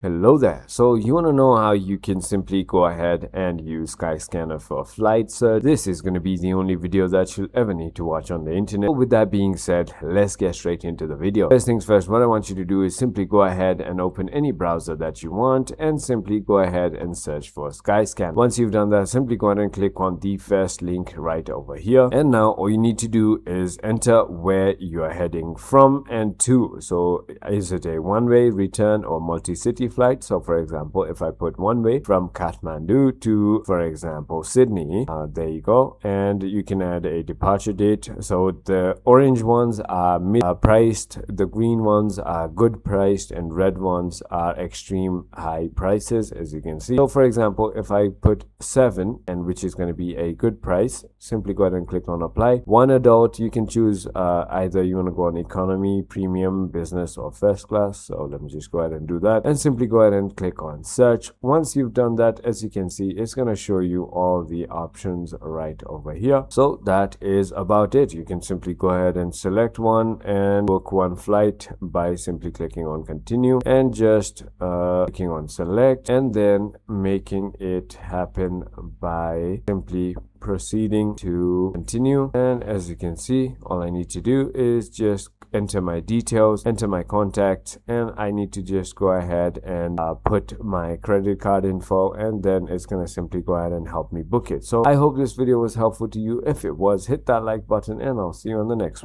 Hello there. So you want to know how you can simply go ahead and use Skyscanner for flight search? This is going to be the only video that you'll ever need to watch on the internet. So with that being said, let's get straight into the video. First things first, what I want you to do is simply go ahead and open any browser that you want and simply go ahead and search for Skyscanner. Once you've done that, simply go ahead and click on the first link right over here. And now all you need to do is enter where you're heading from and to. So is it a one-way return or multi-city flight? So for example, if I put one way from Kathmandu to, for example, Sydney, there you go, and you can add a departure date. So the orange ones are mid priced, the green ones are good priced, and red ones are extreme high prices, as you can see. So for example, if I put 7, and which is going to be a good price, simply go ahead and click on apply. One adult, you can choose either you want to go on economy, premium, business, or first class. So let me just go ahead and do that, and simply go ahead and click on search. Once you've done that, as you can see, it's going to show you all the options right over here. So that is about it. You can simply go ahead and select one and book one flight by simply clicking on continue and just clicking on select and then making it happen by simply proceeding to continue. And as you can see, all I need to do is just enter my details, enter my contact, and I need to just go ahead and put my credit card info, and then it's going to simply go ahead and help me book it. So I hope this video was helpful to you. If it was, hit that like button and I'll see you on the next one.